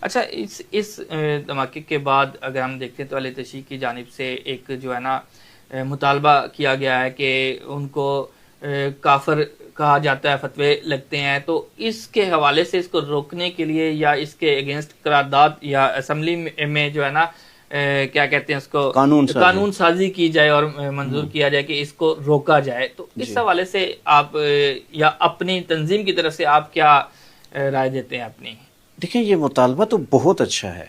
اچھا اس دھماکے کے بعد اگر ہم دیکھتے ہیں تو اہل تشیع کی جانب سے ایک جو ہے نا مطالبہ کیا گیا ہے کہ ان کو کافر کہا جاتا ہے، فتوے لگتے ہیں، تو اس کے حوالے سے اس کو روکنے کے لیے یا اس کے اگینسٹ قرارداد یا اسمبلی میں جو ہے نا کیا کہتے ہیں اس کو قانون سازی کی جائے اور منظور کیا جائے کہ اس کو روکا جائے، تو اس حوالے سے آپ یا اپنی تنظیم کی طرف سے آپ کیا رائے دیتے ہیں اپنی؟ دیکھیں، یہ مطالبہ تو بہت اچھا ہے،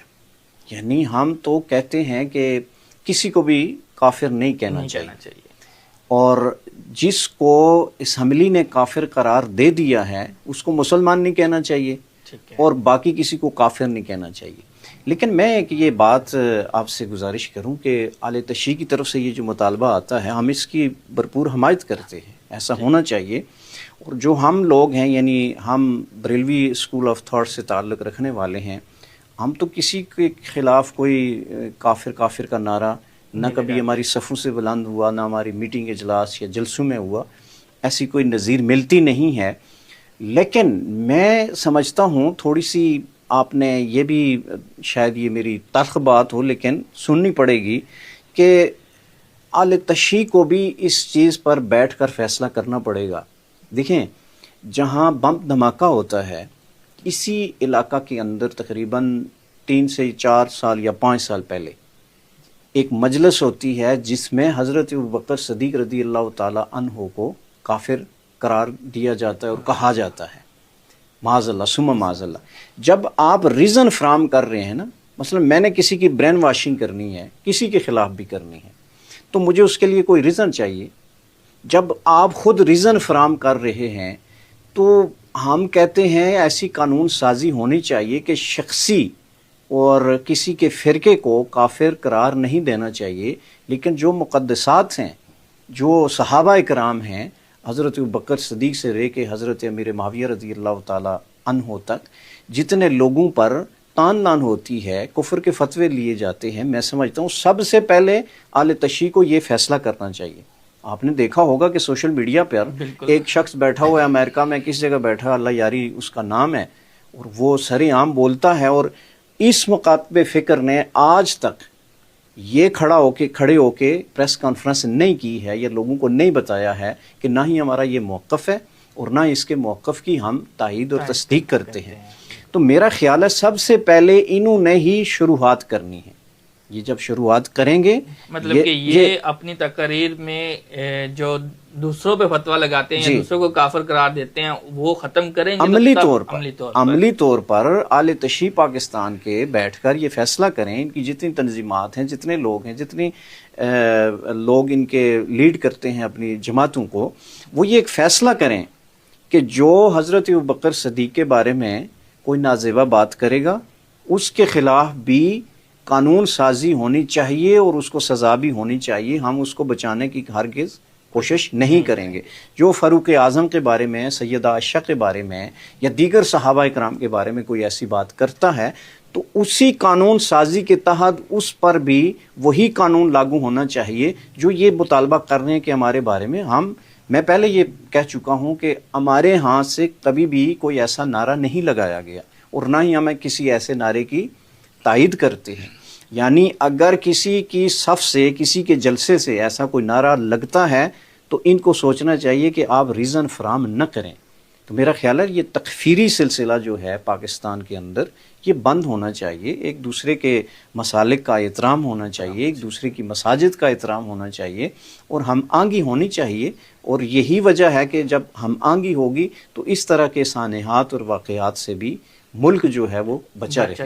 یعنی ہم تو کہتے ہیں کہ کسی کو بھی کافر نہیں کہنا چاہیے، اور جس کو اسمبلی نے کافر قرار دے دیا ہے اس کو مسلمان نہیں کہنا چاہیے اور باقی کسی کو کافر نہیں کہنا چاہیے۔ لیکن میں ایک یہ بات آپ سے گزارش کروں کہ اہل تشیع کی طرف سے یہ جو مطالبہ آتا ہے ہم اس کی بھرپور حمایت کرتے ہیں، ایسا ہونا چاہیے۔ اور جو ہم لوگ ہیں، یعنی ہم بریلوی اسکول آف تھاٹ سے تعلق رکھنے والے ہیں، ہم تو کسی کے خلاف کوئی کافر کافر کا نعرہ نہ کبھی ہماری صفوں سے بلند ہوا، نہ ہماری میٹنگ اجلاس یا جلسوں میں ہوا، ایسی کوئی نظیر ملتی نہیں ہے۔ لیکن میں سمجھتا ہوں تھوڑی سی آپ نے یہ بھی، شاید یہ میری تلخ بات ہو لیکن سننی پڑے گی، کہ اہل تشیع کو بھی اس چیز پر بیٹھ کر فیصلہ کرنا پڑے گا۔ دیکھیں، جہاں بم دھماکہ ہوتا ہے اسی علاقہ کے اندر تقریباً 3 سے 4 سال یا 5 سال پہلے ایک مجلس ہوتی ہے جس میں حضرت ابوبکر صدیق رضی اللہ تعالی عنہ کو کافر قرار دیا جاتا ہے اور کہا جاتا ہے، معاذ اللہ ثم معاذ اللہ۔ جب آپ ریزن فراہم کر رہے ہیں نا، مثلا میں نے کسی کی برین واشنگ کرنی ہے، کسی کے خلاف بھی کرنی ہے، تو مجھے اس کے لیے کوئی ریزن چاہیے۔ جب آپ خود ریزن فراہم کر رہے ہیں تو ہم کہتے ہیں ایسی قانون سازی ہونی چاہیے کہ شخصی اور کسی کے فرقے کو کافر قرار نہیں دینا چاہیے، لیکن جو مقدسات ہیں، جو صحابہ کرام ہیں، حضرت ابوبکر صدیق سے لے کے حضرت امیر معاویہ رضی اللہ تعالی عنہ تک جتنے لوگوں پر تان تان ہوتی ہے، کفر کے فتوے لیے جاتے ہیں، میں سمجھتا ہوں سب سے پہلے اہل تشیع کو یہ فیصلہ کرنا چاہیے۔ آپ نے دیکھا ہوگا کہ سوشل میڈیا پر ایک شخص بیٹھا ہوا ہے امریکہ میں، کس جگہ بیٹھا، اللہ یاری اس کا نام ہے، اور وہ سر عام بولتا ہے، اور اس مکاتب فکر نے آج تک یہ کھڑے ہو کے پریس کانفرنس نہیں کی ہے، یا لوگوں کو نہیں بتایا ہے کہ نہ ہی ہمارا یہ موقف ہے اور نہ اس کے موقف کی ہم تائید اور تصدیق کرتے ہیں۔ تو میرا خیال ہے سب سے پہلے انہوں نے ہی شروعات کرنی ہے۔ یہ جب شروعات کریں گے، مطلب کہ یہ اپنی تقریر میں جو دوسروں پہ فتویٰ لگاتے ہیں، دوسروں کو کافر قرار دیتے ہیں، وہ ختم کریں گے عملی طور پر اہل تشیع پاکستان کے بیٹھ کر یہ فیصلہ کریں، ان کی جتنی تنظیمات ہیں، جتنے لوگ ہیں، جتنی لوگ ان کے لیڈ کرتے ہیں اپنی جماعتوں کو، وہ یہ ایک فیصلہ کریں کہ جو حضرت ابوبکر صدیق کے بارے میں کوئی نازیبہ بات کرے گا اس کے خلاف بھی قانون سازی ہونی چاہیے اور اس کو سزا بھی ہونی چاہیے۔ ہم اس کو بچانے کی ہرگز کوشش نہیں کریں گے۔ جو فاروق اعظم کے بارے میں، سیدہ عائشہ کے بارے میں یا دیگر صحابہ کرام کے بارے میں کوئی ایسی بات کرتا ہے تو اسی قانون سازی کے تحت اس پر بھی وہی قانون لاگو ہونا چاہیے جو یہ مطالبہ کر رہے ہیں کہ ہمارے بارے میں۔ میں پہلے یہ کہہ چکا ہوں کہ ہمارے ہاں سے کبھی بھی کوئی ایسا نعرہ نہیں لگایا گیا اور نہ ہی ہمیں کسی ایسے نعرے کی تائید کرتے ہیں۔ یعنی اگر کسی کی صف سے، کسی کے جلسے سے ایسا کوئی نعرہ لگتا ہے تو ان کو سوچنا چاہیے کہ آپ ریزن فراہم نہ کریں۔ تو میرا خیال ہے یہ تکفیری سلسلہ جو ہے پاکستان کے اندر یہ بند ہونا چاہیے۔ ایک دوسرے کے مسالک کا احترام ہونا چاہیے، ایک دوسرے کی مساجد کا احترام ہونا چاہیے اور ہم آہنگی ہونی چاہیے۔ اور یہی وجہ ہے کہ جب ہم آہنگی ہوگی تو اس طرح کے سانحات اور واقعات سے بھی ملک جو ہے وہ بچا رہے گا۔